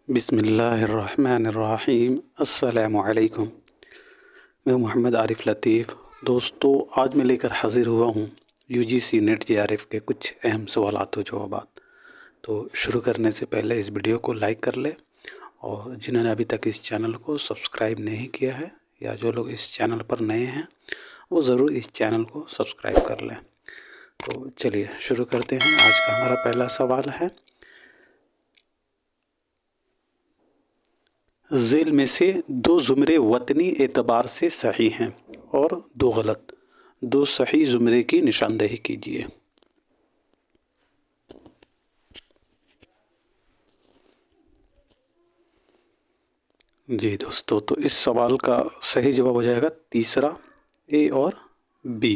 بسم اللہ الرحمن الرحیم۔ السلام علیکم۔ میں محمد عارف لطیف۔ دوستو، آج میں لے کر حاضر ہوا ہوں UGC نیٹ JRF کے کچھ اہم سوالات و جوابات۔ تو شروع کرنے سے پہلے اس ویڈیو کو لائک کر لیں، اور جنہوں نے ابھی تک اس چینل کو سبسکرائب نہیں کیا ہے یا جو لوگ اس چینل پر نئے ہیں وہ ضرور اس چینل کو سبسکرائب کر لیں۔ تو چلیے شروع کرتے ہیں۔ آج کا ہمارا پہلا سوال ہے، ذیل میں سے دو زمرے وطنی اعتبار سے صحیح ہیں اور دو غلط، دو صحیح زمرے کی نشاندہی کیجیے۔ جی دوستو، تو اس سوال کا صحیح جواب ہو جائے گا تیسرا، A اور B۔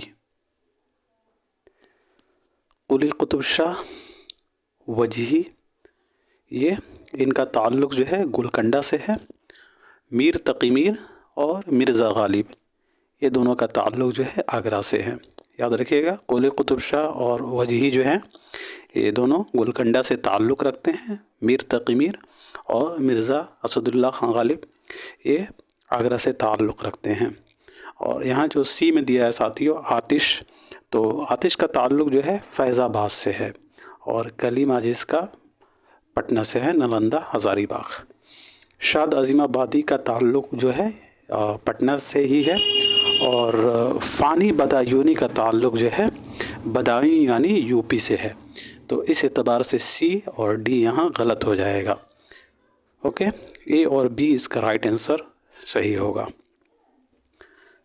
قلی قطب شاہ وجہی، یہ ان کا تعلق جو ہے گولکنڈہ سے ہے۔ میر تقی میر اور مرزا غالب، یہ دونوں کا تعلق جو ہے آگرہ سے ہے۔ یاد رکھیے گا، قلی قطب شاہ اور وجہی جو ہیں یہ دونوں گولکنڈہ سے تعلق رکھتے ہیں۔ میر تقی میر اور مرزا اسد اللہ خان غالب یہ آگرہ سے تعلق رکھتے ہیں۔ اور یہاں جو سی میں دیا ہے ساتھیوں آتش، تو آتش کا تعلق جو ہے فیض آباد سے ہے، اور کلیم عاجز کا پٹنہ سے ہے، نالندہ ہزاری باغ۔ شاد عظیم آبادی کا تعلق جو ہے پٹنہ سے ہی ہے، اور فانی بدایونی کا تعلق جو ہے بدایوں یعنی UP سے ہے۔ تو اس اعتبار سے C اور D یہاں غلط ہو جائے گا۔ اوکے، A اور B اس کا رائٹ آنسر صحیح ہوگا۔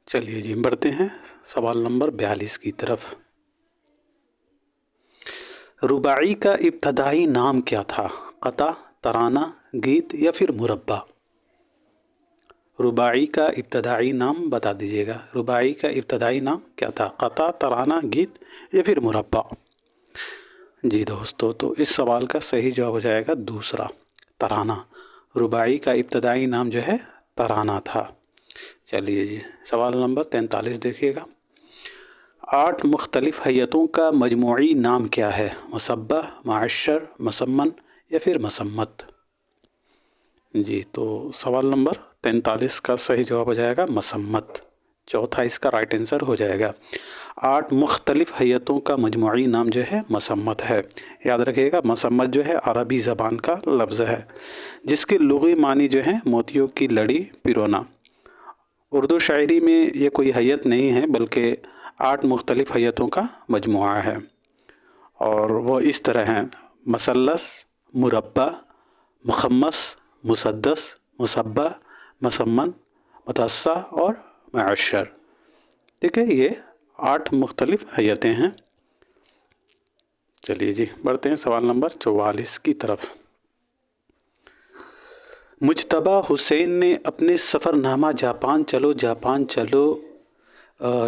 چلیے جی بڑھتے ہیں سوال نمبر 42 کی طرف۔ رباعی کا ابتدائی نام کیا تھا؟ قطع، ترانہ، گیت یا پھر مربع؟ رباعی کا ابتدائی نام بتا دیجیے گا۔ رباعی کا ابتدائی نام کیا تھا؟ قطع، ترانہ، گیت یا پھر مربع؟ جی دوستو، تو اس سوال کا صحیح جواب ہو جائے گا دوسرا، ترانہ۔ رباعی کا ابتدائی نام جو ہے ترانہ تھا۔ چلیے جی سوال نمبر 43 دیکھیے گا۔ 8 مختلف ہیئتوں کا مجموعی نام کیا ہے؟ مصبہ، معشر، مسمن یا پھر مسمت؟ جی تو سوال نمبر 43 کا صحیح جواب ہو جائے گا مسمت، چوتھا اس کا رائٹ آنسر ہو جائے گا۔ 8 مختلف ہیئتوں کا مجموعی نام جو ہے مسمت ہے۔ یاد رکھیے گا، مسمت جو ہے عربی زبان کا لفظ ہے جس کے لغوی معنی جو ہے موتیوں کی لڑی پرونا۔ اردو شاعری میں یہ کوئی ہیئت نہیں ہے بلکہ 8 مختلف ہیئتوں کا مجموعہ ہے، اور وہ اس طرح ہیں: مثلث، مربع، مخمس، مسدس، مسبع، مسمن، متسع اور معشر۔ ٹھیک ہے، یہ 8 مختلف ہیئتیں ہیں۔ چلیے جی بڑھتے ہیں سوال نمبر 44 کی طرف۔ مجتبیٰ حسین نے اپنے سفر نامہ جاپان چلو جاپان چلو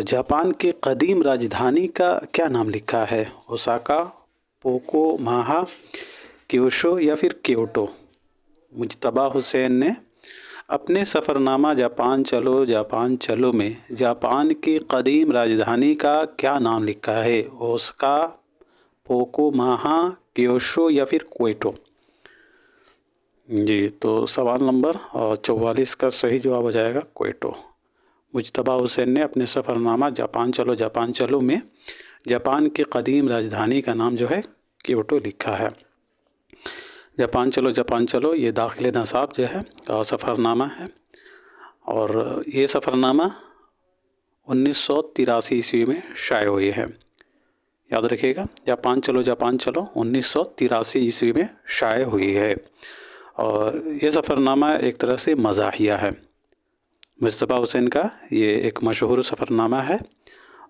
جاپان کی قدیم راجدھانی کا کیا نام لکھا ہے؟ اوساکا، پوکو ماہا، کیوشو یا پھر کیوٹو؟ مجتبیٰ حسین نے اپنے سفر نامہ جاپان چلو میں جاپان کی قدیم راجدھانی کا کیا نام لکھا ہے؟ اوساکا، پوکو ماہا، کیوشو یا پھر کوئٹو؟ جی تو سوال نمبر 44 کا صحیح جواب ہو جائے گا کوئٹو۔ مجتبیٰ حسین نے اپنے سفر نامہ جاپان چلو میں جاپان کی قدیم راجدھانی کا نام جو ہے کیوٹو لکھا ہے۔ جاپان چلو یہ داخل نصاب جو ہے سفر نامہ ہے، اور یہ سفر نامہ 1983 عیسوی میں شائع ہوئی ہے۔ یاد رکھیے گا، جاپان چلو 1983 عیسوی میں شائع ہوئی ہے، اور یہ سفر نامہ ایک طرح سے مزاحیہ ہے۔ مجتبیٰ حسین کا یہ ایک مشہور سفر نامہ ہے،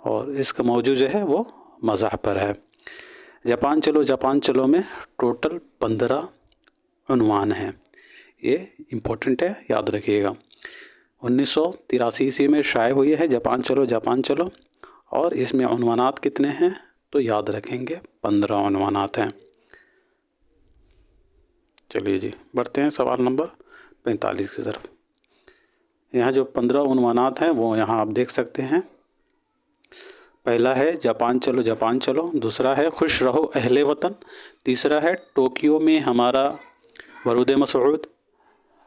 اور اس کا موضوع جو ہے وہ مزاح پر ہے۔ جاپان چلو میں ٹوٹل 15 عنوان ہیں، یہ امپورٹنٹ ہے، یاد رکھیے گا۔ 1983 عیسوی میں شائع ہوئی ہے جاپان چلو، اور اس میں عنوانات کتنے ہیں تو یاد رکھیں گے 15 عنوانات ہیں۔ چلیے جی بڑھتے ہیں سوال نمبر 45 کی طرف۔ یہاں جو 15 عنوانات ہیں وہ یہاں آپ دیکھ سکتے ہیں۔ پہلا ہے جاپان چلو، دوسرا ہے خوش رہو اہل وطن، تیسرا ہے ٹوکیو میں ہمارا ورود مسعود،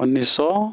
1900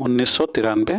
1993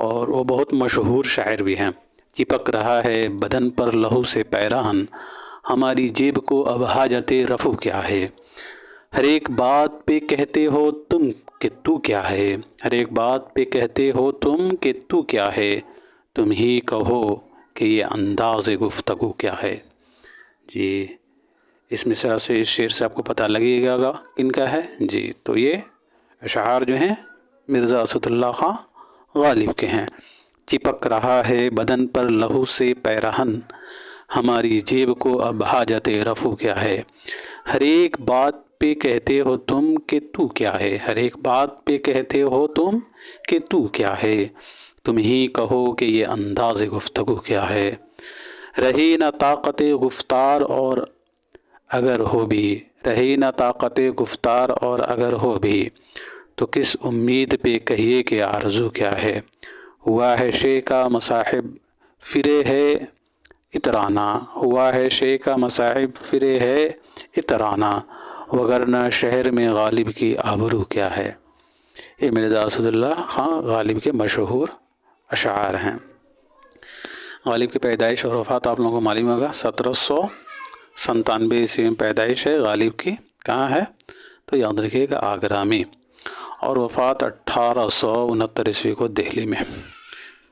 اور وہ بہت مشہور شاعر بھی ہیں۔ چپک رہا ہے بدن پر لہو سے پیراہن، ہماری جیب کو اب حاجت رفو کیا ہے۔ ہر ایک بات پہ کہتے ہو تم کہ تو کیا ہے، ہر ایک بات پہ کہتے ہو تم کہ تو کیا ہے، تم ہی کہو کہ یہ انداز گفتگو کیا ہے۔ جی اس مصرع سے، اس شعر سے آپ کو پتہ لگے گا کن کا ہے۔ جی تو یہ اشعار جو ہیں مرزا اسد اللہ خان غالب کے ہیں۔ چپک رہا ہے بدن پر لہو سے پیراہن، ہماری جیب کو اب حاجت رفو کیا ہے۔ ہر ایک بات پہ کہتے ہو تم کہ تو کیا ہے، ہر ایک بات پہ کہتے ہو تم کہ تو کیا ہے، تم ہی کہو کہ یہ انداز گفتگو کیا ہے۔ رہی نہ طاقت گفتار اور اگر ہو بھی، رہی نہ طاقت گفتار اور اگر ہو بھی، تو کس امید پہ کہیے کہ آرزو کیا ہے۔ ہوا ہے شے کا مصاحب فرے ہے اترانا، ہوا ہے شے کا مصاحب فرے ہے اترانا، وگرنہ شہر میں غالب کی آبرو کیا ہے۔ یہ مرزا اسد اللہ خان غالب کے مشہور اشعار ہیں۔ غالب کی پیدائش اور وفات آپ لوگوں کو معلوم ہوگا، 1797 عیسوی میں پیدائش ہے غالب کی۔ کہاں ہے تو یاد رکھیے گا آگرہ میں، اور وفات 1869 عیسوی کو دہلی میں۔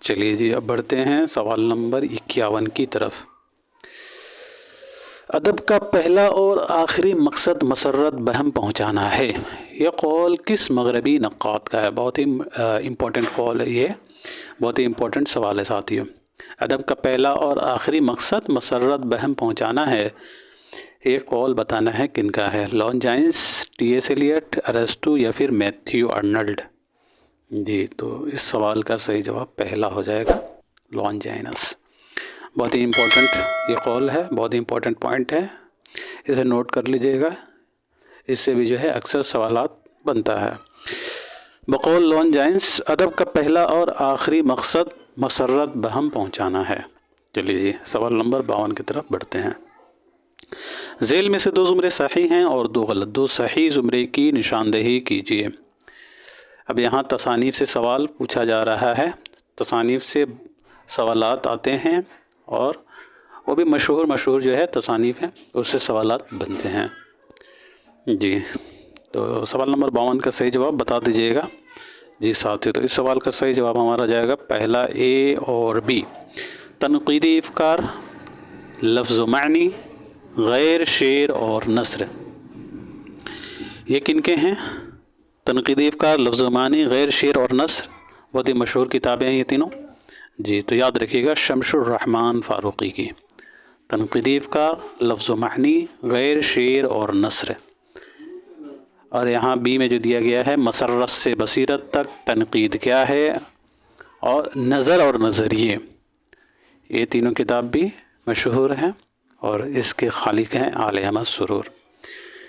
چلیے جی اب بڑھتے ہیں سوال نمبر 51 کی طرف۔ ادب کا پہلا اور آخری مقصد مسرت بہم پہنچانا ہے، یہ قول کس مغربی نقاد کا ہے؟ بہت ہی امپورٹنٹ قول ہے، یہ بہت ہی امپورٹنٹ سوال ہے ساتھیوں۔ ادب کا پہلا اور آخری مقصد مسرت بہم پہنچانا ہے، یہ قول بتانا ہے کن کا ہے؟ لانجائنس، ٹی ایس ایلیٹ، ارسطو یا پھر میتھیو ارنلڈ؟ جی تو اس سوال کا صحیح جواب پہلا ہو جائے گا، لانجائنس۔ بہت ہی امپورٹنٹ یہ قول ہے، بہت ہی امپورٹنٹ پوائنٹ ہے، اسے نوٹ کر لیجئے گا، اس سے بھی جو ہے اکثر سوالات بنتا ہے۔ بقول لانجائنس ادب کا پہلا اور آخری مقصد مسرت بہم پہنچانا ہے۔ چلیے جی سوال نمبر 52 کی طرف بڑھتے ہیں۔ ذیل میں سے 2 زمرے صحیح ہیں اور 2 غلط، 2 صحیح زمرے کی نشاندہی کیجیے۔ اب یہاں تصانیف سے سوال پوچھا جا رہا ہے، تصانیف سے سوالات آتے ہیں اور وہ بھی مشہور جو ہے تصانیف ہیں، اس سے سوالات بنتے ہیں۔ جی تو سوال نمبر 52 کا صحیح جواب بتا دیجیے گا۔ جی ساتھی تو اس سوال کا صحیح جواب ہمارا جائے گا پہلا اے اور بی۔ تنقیدی افکار، لفظ و معنی، غیر شعر اور نثر، یہ کن کے ہیں؟ تنقیدی افکار، لفظ و معنی، غیر شعر اور نثر، بہت ہی مشہور کتابیں ہیں یہ تینوں۔ جی تو یاد رکھیے گا شمس الرحمن فاروقی کی۔ تنقیدی افکار، لفظ و معنی، غیر شعر اور نثر۔ اور یہاں بی میں جو دیا گیا ہے مسرت سے بصیرت تک تنقید کیا ہے اور نظر اور نظریے، یہ تینوں کتاب بھی مشہور ہیں اور اس کے خالق ہیں آل احمد سرور۔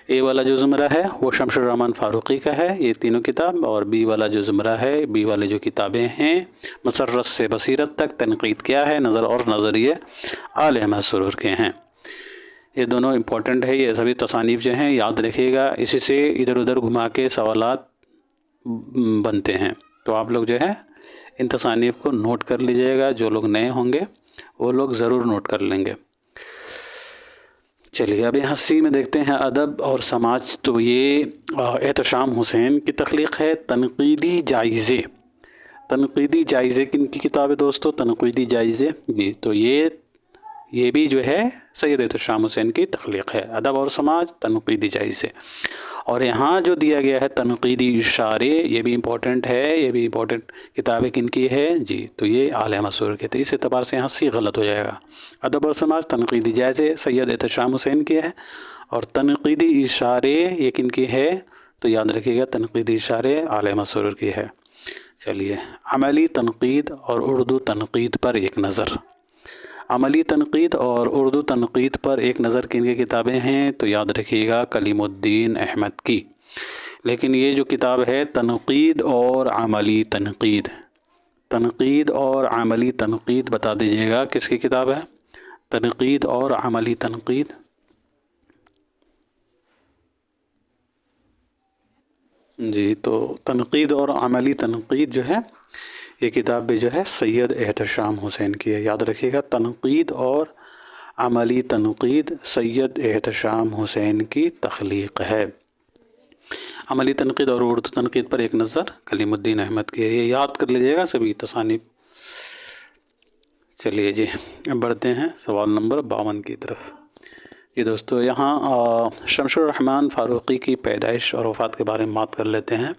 اے والا جو زمرہ ہے وہ شمس الرحمن فاروقی کا ہے، یہ تینوں کتاب، اور بی والا جو زمرہ ہے، بی والے جو کتابیں ہیں مسرت سے بصیرت تک تنقید کیا ہے، نظر اور نظریے، آل احمد سرور کے ہیں۔ یہ دونوں امپورٹنٹ ہے، یہ سبھی تصانیف جو ہیں یاد رکھیے گا، اسی سے ادھر ادھر گھما کے سوالات بنتے ہیں، تو آپ لوگ جو ہے ان تصانیف کو نوٹ کر لیجئے گا، جو لوگ نئے ہوں گے وہ لوگ ضرور نوٹ کر لیں گے۔ چلیے اب یہاں سی میں دیکھتے ہیں ادب اور سماج، تو یہ احتشام حسین کی تخلیق ہے۔ تنقیدی جائزے، تنقیدی جائزے کن کی کتاب ہے دوستو؟ تنقیدی جائزے، جی تو یہ بھی جو ہے سید احتشام حسین کی تخلیق ہے، ادب اور سماج، تنقیدی جائزے۔ اور یہاں جو دیا گیا ہے تنقیدی اشارے، یہ بھی امپورٹنٹ ہے، یہ بھی امپورٹنٹ کتابیں کن کی ہے؟ جی تو یہ آل احمد سرور کے تھے، اس اعتبار سے یہاں سی غلط ہو جائے گا۔ ادب اور سماج تنقیدی جائزے سید احتشام حسین کی ہے، اور تنقیدی اشارے یہ کن کی ہے؟ تو یاد رکھیے گا تنقیدی اشارے آل احمد سرور کی ہے۔ چلیے عملی تنقید اور اردو تنقید پر ایک نظر۔ عملی تنقید اور اردو تنقید پر ایک نظر کن کی کتابیں ہیں؟ تو یاد رکھیے گا کلیم الدین احمد کی۔ لیکن یہ جو کتاب ہے تنقید اور عملی تنقید، تنقید اور عملی تنقید بتا دیجیے گا کس کی کتاب ہے؟ تنقید اور عملی تنقید، جی تو تنقید اور عملی تنقید جو ہے یہ کتاب بھی جو ہے سید احتشام حسین کی ہے، یاد رکھیے گا، تنقید اور عملی تنقید سید احتشام حسین کی تخلیق ہے۔ عملی تنقید اور اردو تنقید پر ایک نظر کلیم الدین احمد کی ہے، یہ یاد کر لیجیے گا سبھی تصانیف۔ چلیے جی بڑھتے ہیں سوال نمبر 52 کی طرف۔ یہ دوستو یہاں شمس الرحمن فاروقی کی پیدائش اور وفات کے بارے میں بات کر لیتے ہیں۔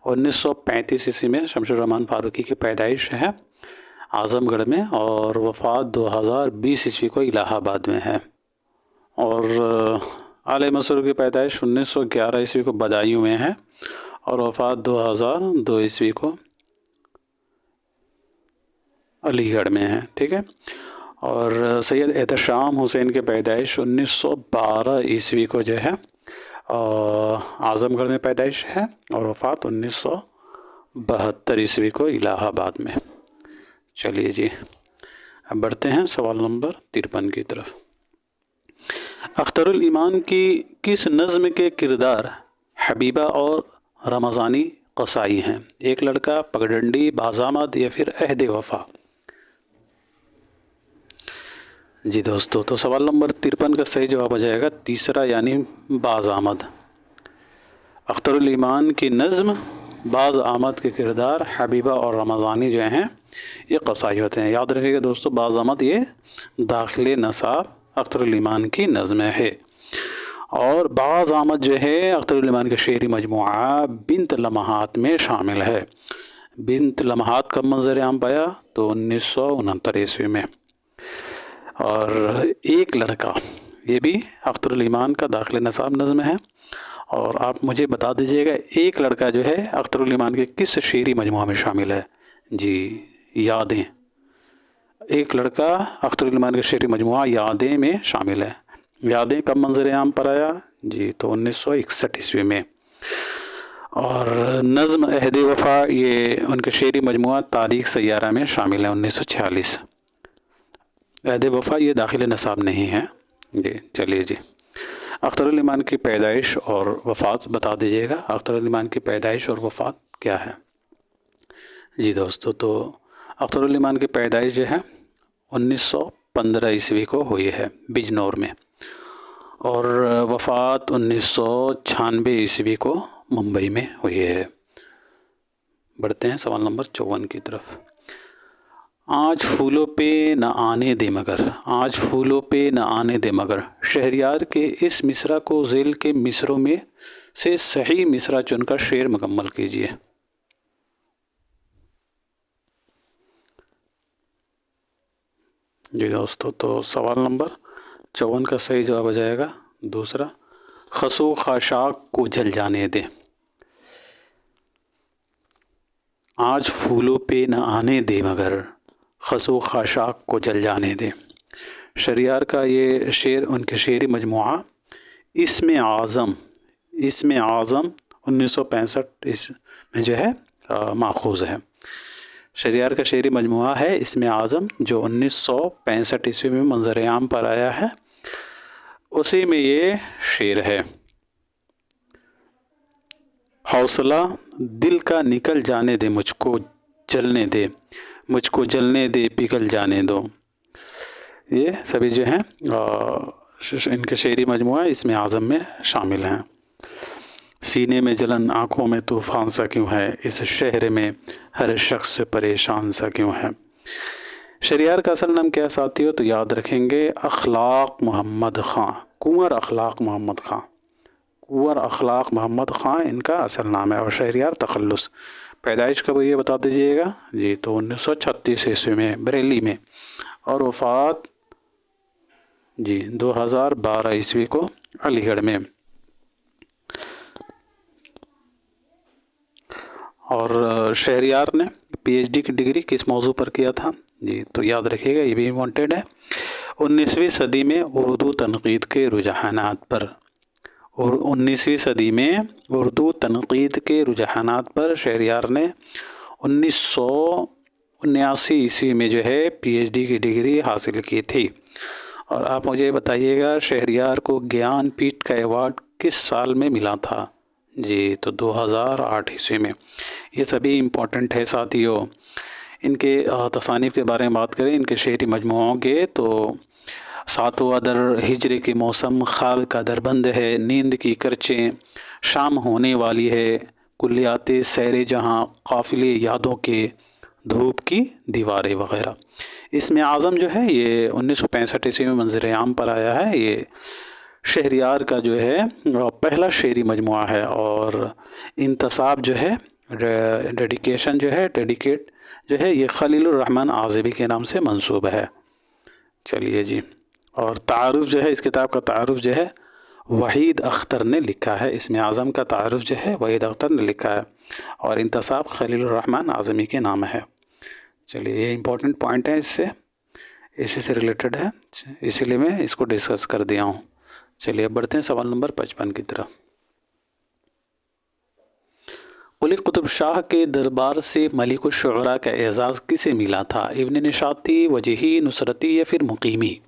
1935 عیسوی میں شمس الرحمن فاروقی کی پیدائش ہے اعظم گڑھ میں، اور وفات 2020 عیسوی کو الہ آباد میں ہے۔ اور اعلی مسرور کی پیدائش 1911 عیسوی کو بدایوں میں ہے، اور وفات 2002 عیسوی کو علی گڑھ میں ہے، ٹھیک ہے۔ اور سید احتشام حسین کی پیدائش 1912 عیسوی کو جو ہے اعظم گڑھ میں پیدائش ہے، اور وفات 1972 عیسوی کو الہ آباد میں۔ چلیے جی اب بڑھتے ہیں سوال نمبر 53 کی طرف۔ اختر الایمان کی کس نظم کے کردار حبیبہ اور رمضانی قصائی ہیں؟ ایک لڑکا، پگڈنڈی، بازآمد یا پھر عہد وفا؟ جی دوستو تو سوال نمبر 53 کا صحیح جواب ہو جائے گا تیسرا، یعنی بازآمد۔ اختر الایمان کی نظم بازآمد کے کردار حبیبہ اور رمضانی جو ہیں یہ قصائی ہوتے ہیں۔ یاد رکھیے گا دوستو، بازآمد یہ داخل نصاب اختر الایمان کی نظم ہے، اور بازآمد جو ہے اختر الایمان کے شعری مجموعہ بنت لمحات میں شامل ہے۔ بنت لمحات کب منظر عام پایا؟ تو 1969 عیسوی میں۔ اور ایک لڑکا یہ بھی اختر الایمان کا داخل نصاب نظم ہے، اور آپ مجھے بتا دیجئے گا ایک لڑکا جو ہے اختر الایمان کے کس شعری مجموعہ میں شامل ہے؟ جی یادیں۔ ایک لڑکا اختر الایمان کے شعری مجموعہ یادیں میں شامل ہے۔ یادیں کب منظر عام پر آیا؟ جی تو 1961 عیسوی میں۔ اور نظم عہد وفا یہ ان کے شعری مجموعہ تاریخ سیارہ میں شامل ہے 1946۔ عہد وفا یہ داخل نصاب نہیں ہے جی۔ چلیے جی اختر الایمان کی پیدائش اور وفات بتا دیجیے گا، اختر الایمان کی پیدائش اور وفات کیا ہے؟ جی دوستو تو اختر الایمان کی پیدائش جو ہے 1915 عیسوی کو ہوئی ہے بجنور میں، اور وفات 1996 عیسوی کو ممبئی میں ہوئی ہے۔ بڑھتے ہیں سوال نمبر 54 کی طرف۔ آج پھولوں پہ نہ آنے دے مگر، آج پھولوں پہ نہ آنے دے مگر، شہریار کے اس مصرع کو ذیل کے مصروں میں سے صحیح مصرع چن کر شعر مکمل کیجیے۔ جی دوستو تو سوال نمبر 54 کا صحیح جواب ہو جائے گا دوسرا، خسو خاشاک کو جل جانے دے۔ آج پھولوں پہ نہ آنے دے مگر، خسو خاشاک کو جل جانے دے۔ شہریار کا یہ شعر ان کے شعری مجموعہ اسم اعظم 1965 میں جو ہے ماخوذ ہے۔ شہریار کا شعری مجموعہ ہے اسم اعظم جو 1965 عیسوی میں منظر عام پر آیا ہے، اسی میں یہ شعر ہے۔ حوصلہ دل کا نکل جانے دے، مجھ کو جلنے دے، مجھ کو جلنے دے، پگھل جانے دو۔ یہ سبھی جو ہیں ان کے شعری مجموعہ اسم اعظم میں شامل ہیں۔ سینے میں جلن، آنکھوں میں طوفان سا کیوں ہے، اس شہر میں ہر شخص پریشان سا کیوں ہے۔ شہریار کا اصل نام کیا ساتھیو؟ تو یاد رکھیں گے اخلاق محمد خان، کنور اخلاق محمد خان، کنور اخلاق محمد خان ان کا اصل نام ہے، اور شہریار تخلص۔ پیدائش کب یہ بتا دیجئے گا؟ جی تو 1936 عیسوی میں بریلی میں، اور وفات جی 2012 عیسوی کو علی گڑھ میں۔ اور شہریار نے پی ایچ ڈی کی ڈگری کس موضوع پر کیا تھا؟ جی تو یاد رکھیے گا یہ بھی امپورٹنٹ ہے، 19ویں صدی میں اردو تنقید کے رجحانات پر، اور 19ویں صدی میں اردو تنقید کے رجحانات پر شہریار نے 1979 عیسوی میں جو ہے پی ایچ ڈی کی ڈگری حاصل کی تھی۔ اور آپ مجھے بتائیے گا شہریار کو گیان پیٹھ کا ایوارڈ کس سال میں ملا تھا؟ جی تو 2008 عیسوی میں۔ یہ سبھی امپورٹنٹ ہے ساتھیو۔ ان کے تصانیف کے بارے میں بات کریں، ان کے شعری مجموعوں کے، تو ساتواں در ہجر کے موسم، خواب کا دربند ہے، نیند کی کرچیں شام ہونے والی ہے، کلیات سیر جہاں، قافلے یادوں کے، دھوپ کی دیواریں وغیرہ۔ اسم اعظم جو ہے یہ 1965 میں منظر عام پر آیا ہے۔ یہ شہریار کا جو ہے پہلا شعری مجموعہ ہے، اور انتصاب جو ہے، ڈیڈیکیشن جو ہے، ڈیڈیکیٹ جو ہے، یہ خلیل الرحمن اعظمی کے نام سے منسوب ہے۔ چلیے جی، اور تعارف جو ہے، اس کتاب کا تعارف جو ہے وحید اختر نے لکھا ہے۔ اسم اعظم کا تعارف جو ہے وحید اختر نے لکھا ہے، اور انتصاب خلیل الرحمن اعظمی کے نام ہے۔ چلیے، یہ امپورٹنٹ پوائنٹ ہے، اسی سے ریلیٹڈ ہے، اسی لیے میں اس کو ڈسکس کر دیا ہوں۔ چلیے اب بڑھتے ہیں سوال نمبر 55 کی طرف۔ قلی قطب شاہ کے دربار سے ملک الشعراء کا اعزاز کسے ملا تھا؟ ابن نشاطی، وجہی، نصرتی یا پھر مقیمی؟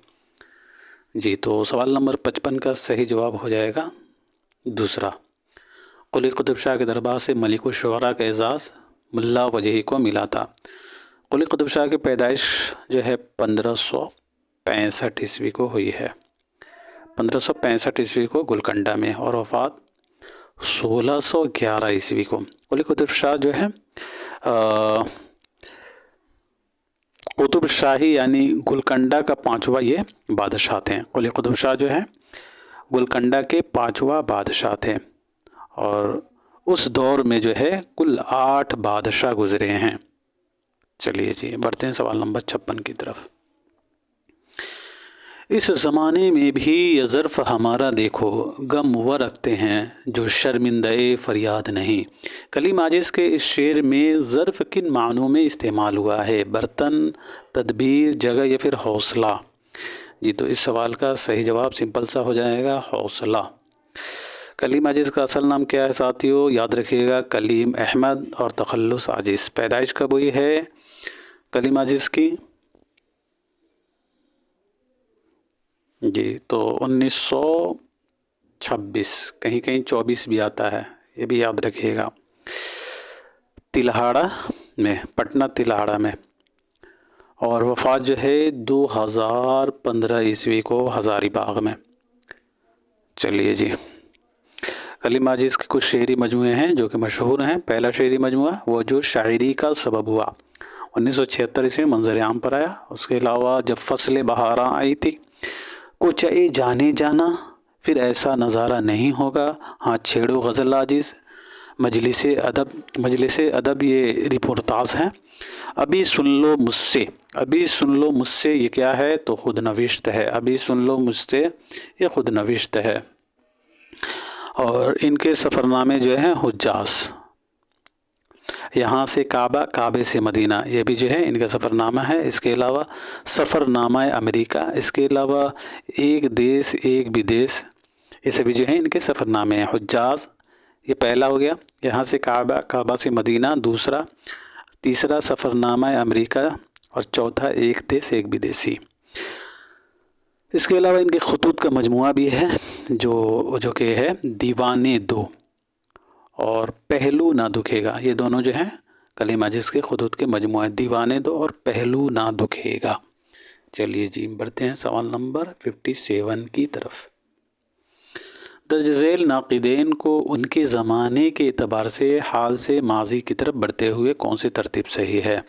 جی، تو سوال نمبر 55 کا صحیح جواب ہو جائے گا دوسرا۔ قلی قطب شاہ کے دربار سے ملک الشعراء کا اعزاز ملا وجہی کو ملا تھا۔ قلی قطب شاہ کی پیدائش جو ہے 1565 عیسوی کو ہوئی ہے، 1565 عیسوی کو گولکنڈہ میں، اور وفات 1611 عیسوی کو۔ قلی قطب شاہ جو ہے قطب شاہی یعنی گولکنڈہ کا 5واں یہ بادشاہ تھے۔ قلی قطب شاہ جو ہے گولکنڈہ کے 5واں بادشاہ تھے، اور اس دور میں جو ہے کل 8 بادشاہ گزرے ہیں۔ چلیے جی، بڑھتے ہیں سوال نمبر 56 کی طرف۔ اس زمانے میں بھی یہ ظرف ہمارا دیکھو، غم وہ رکھتے ہیں جو شرمندہ فریاد نہیں۔ کلیم عاجز کے اس شعر میں ظرف کن معنوں میں استعمال ہوا ہے؟ برتن، تدبیر، جگہ یا پھر حوصلہ؟ جی، تو اس سوال کا صحیح جواب سمپل سا ہو جائے گا، حوصلہ۔ کلیم عاجز کا اصل نام کیا ہے ساتھیو؟ یاد رکھیے گا، کلیم احمد اور تخلص عاجز۔ پیدائش کب ہوئی ہے کلیم عاجز کی؟ جی، تو 1926، کہیں کہیں 24 بھی آتا ہے، یہ بھی یاد رکھیے گا، تلہاڑا میں، پٹنہ تلہاڑا میں، اور وفات جو ہے 2015 عیسوی کو ہزاری باغ میں۔ چلیے جی، کلیم عاجز کے کچھ شعری مجموعے ہیں جو کہ مشہور ہیں۔ پہلا شعری مجموعہ وہ جو شاعری کا سبب ہوا، 1976 عیسوی منظر عام پر آیا۔ اس کے علاوہ جب فصل بہاراں آئی تھی، کچھ اے جانے جانا، پھر ایسا نظارہ نہیں ہوگا، ہاں چھیڑو غزل عاجز، مجلس ادب یہ رپورتاز ہیں، ابھی سن لو مجھ سے، ابھی سن لو مجھ سے یہ کیا ہے؟ تو خود نوشت ہے، ابھی سن لو مجھ سے یہ خود نوشت ہے۔ اور ان کے سفرنامے جو ہیں حجاز، یہاں سے کعبہ، کعبے سے مدینہ، یہ بھی جو ہے ان کا سفر نامہ ہے۔ اس کے علاوہ سفر نامہ امریکہ، اس کے علاوہ ایک دیس ایک بھی دیس، یہ سبھی جو ہیں ان کے سفر نامے ہیں۔ حجاز یہ پہلا ہو گیا، یہاں سے کعبہ، کعبہ سے مدینہ دوسرا، تیسرا سفر نامہ امریکہ، اور چوتھا ایک دیس ایک بھی دیسی۔ اس کے علاوہ ان کے خطوط کا مجموعہ بھی ہے جو کہ ہے دیوانے دو اور پہلو نہ دکھے گا، یہ دونوں جو ہیں کلیم عاجز کے خطوط کے مجموعہ، دیوانے دو اور پہلو نہ دکھے گا۔ چلیے جی، بڑھتے ہیں سوال نمبر 57 کی طرف۔ درج ذیل ناقدین کو ان کے زمانے کے اعتبار سے حال سے ماضی کی طرف بڑھتے ہوئے کون سی ترتیب صحیح ہے؟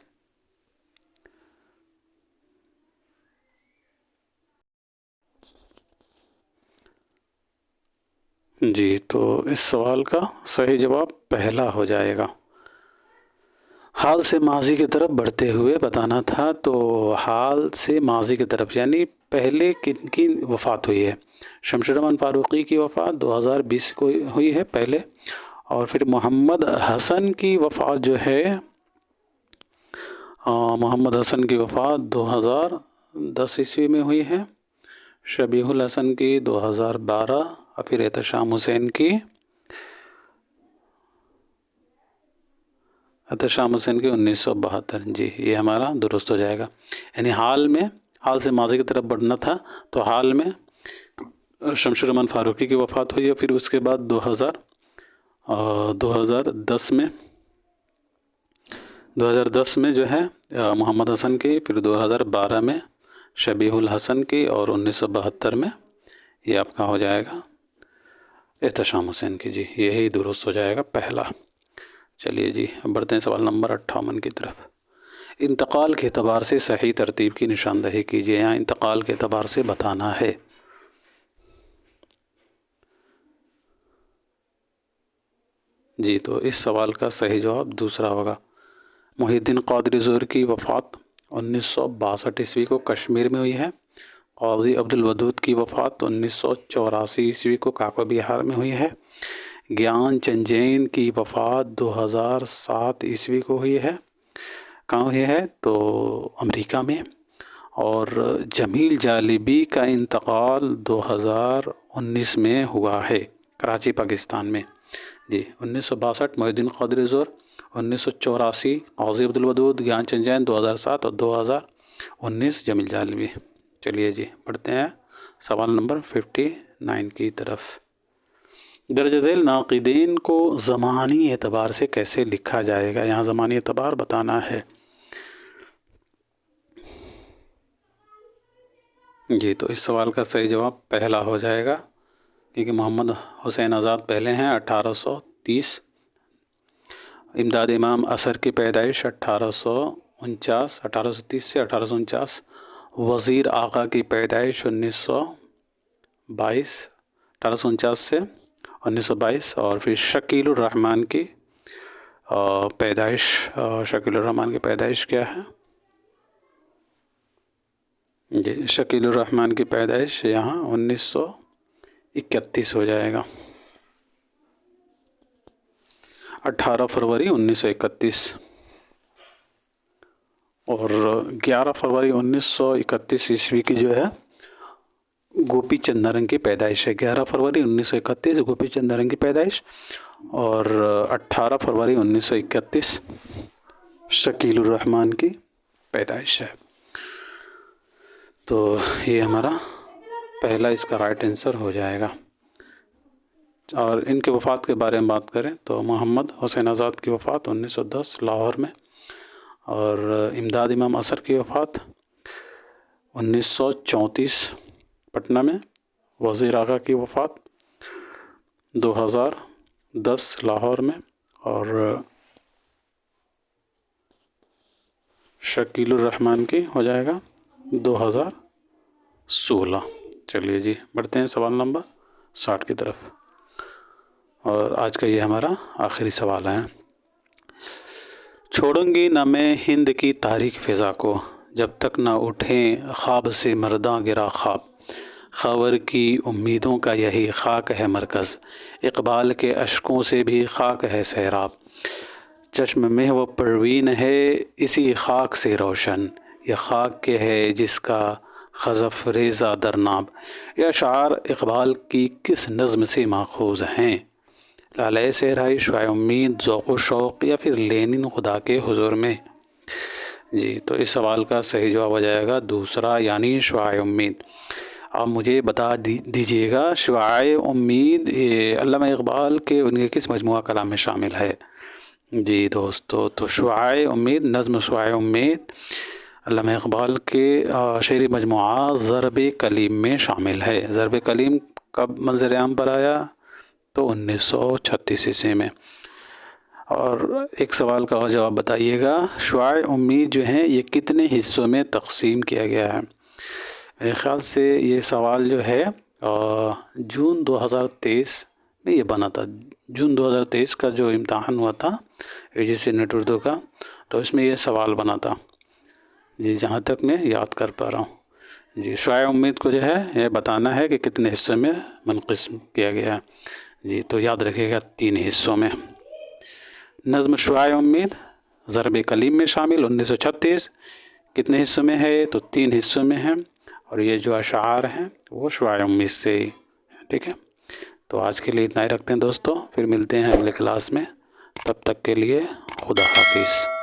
جی، تو اس سوال کا صحیح جواب پہلا ہو جائے گا۔ حال سے ماضی کی طرف بڑھتے ہوئے بتانا تھا، تو حال سے ماضی کی طرف یعنی پہلے کن کی وفات ہوئی ہے؟ شمس الرحمن فاروقی کی وفات 2020 کو ہوئی ہے پہلے، اور پھر محمد حسن کی وفات جو ہے محمد حسن کی وفات 2010 عیسوی میں ہوئی ہے، شبیہ الحسن کی 2012، اور پھر احتشام حسین کی 1972۔ جی، یہ ہمارا درست ہو جائے گا، یعنی حال سے ماضی کی طرف بڑھنا تھا، تو حال میں شمس الرحمن فاروقی کی وفات ہوئی ہے، پھر اس کے بعد 2010 میں 2010 میں جو ہے محمد حسن کی، پھر 2012 میں شبیہ الحسن کی، اور 1972 میں یہ آپ کا ہو جائے گا احتشام حسین کی. جی یہی درست ہو جائے گا پہلا. چلیے جی اب بڑھتے ہیں سوال نمبر 58 کی طرف. انتقال کے اعتبار سے صحیح ترتیب کی نشاندہی کیجیے. یہاں انتقال کے اعتبار سے بتانا ہے. جی تو اس سوال کا صحیح جواب دوسرا ہوگا. محی الدین قادری ظہر کی وفات 1962 عیسوی کو کشمیر میں ہوئی ہے. قاضی عبد الودود کی وفات 1984 عیسوی کو کاکو بہار میں ہوئی ہے. گیان چند جین کی وفات 2007 عیسوی کو ہوئی ہے. کہاں ہوئی ہے؟ تو امریکہ میں. اور جمیل جالبی کا انتقال 2019 میں ہوا ہے کراچی پاکستان میں. جی 1962 محی الدین قادری ظہر، 1984 قاضی عبد الودود، گیان چند جین 2007 اور 2019 جمیل جالبی. چلیے جی پڑھتے ہیں سوال نمبر 59 کی طرف. درج ذیل ناقدین کو زمانی اعتبار سے کیسے لکھا جائے گا؟ یہاں زمانی اعتبار بتانا ہے. جی تو اس سوال کا صحیح جواب پہلا ہو جائے گا، کیونکہ محمد حسین آزاد پہلے ہیں 1830. امداد امام اثر کی پیدائش 1830 سے 1849. وزیر آقا کی پیدائش 1849 سے 1922. اور پھر شکیل الرحمن کی پیدائش کیا ہے؟ جی شکیل الرحمن کی پیدائش یہاں 1931 ہو جائے گا. 18 فروری 1931. اور 11 فروری 1931 عیسوی کی جو ہے گوپی چند نرنگ کی پیدائش ہے. 11 فروری 1931 گوپی چند نرنگ کی پیدائش، اور 18 فروری 1931 شکیل الرحمن کی پیدائش ہے. تو یہ ہمارا پہلا اس کا رائٹ آنسر ہو جائے گا. اور ان کے وفات کے بارے میں بات کریں تو محمد حسین آزاد کی وفات 1910 لاہور میں، اور امداد امام اثر کی وفات 1934 پٹنہ میں. وزیر آقا کی وفات 2010 لاہور میں، اور شکیل الرحمن کی ہو جائے گا 2016. چلیے جی بڑھتے ہیں سوال نمبر 60 کی طرف. اور آج کا یہ ہمارا آخری سوال ہے. چھوڑوں گی نہ میں ہند کی تاریک فضا کو، جب تک نہ اٹھیں خواب سے مرداں گرا خواب. خاور کی امیدوں کا یہی خاک ہے مرکز، اقبال کے اشکوں سے بھی خاک ہے سیراب. چشم محو پروین ہے اسی خاک سے روشن، یہ خاک کے ہے جس کا خزف ریزہ در ناب. یہ اشعار اقبال کی کس نظم سے ماخوذ ہیں؟ لالۂ صحرائی، شعاع امید، ذوق و شوق، یا پھر لینن خدا کے حضور میں؟ جی تو اس سوال کا صحیح جواب ہو جائے گا دوسرا، یعنی شعاع امید. آپ مجھے بتا دیجیے گا شعاع امید علامہ اقبال کے ان کے کس مجموعہ کلام میں شامل ہے؟ جی دوستو تو شعاع امید، نظم شعاع امید علامہ اقبال کے شعری مجموعہ ضرب کلیم میں شامل ہے. ضرب کلیم کب منظر عام پر آیا؟ تو 1936 عیسوی میں. اور ایک سوال کا اور جواب بتائیے گا، شعاع امید جو ہیں یہ کتنے حصوں میں تقسیم کیا گیا ہے؟ میرے خیال سے یہ سوال جو ہے جون 2023 میں یہ بنا تھا. جون 2023 کا جو امتحان ہوا تھا UGC نیٹ اردو کا، تو اس میں یہ سوال بنا تھا. جی جہاں تک میں یاد کر پا رہا ہوں. جی شعاع امید کو جو ہے یہ بتانا ہے کہ کتنے حصوں میں منقسم کیا گیا ہے. جی تو یاد رکھیے گا 3 حصوں میں. نظم شعاع امید ضرب کلیم میں شامل 1936 کتنے حصوں میں ہے؟ تو 3 حصوں میں ہے. اور یہ جو اشعار ہیں وہ شعاع امید سے ہی. ٹھیک ہے، تو آج کے لیے اتنا ہی رکھتے ہیں دوستو، پھر ملتے ہیں اگلے کلاس میں. تب تک کے لیے خدا حافظ.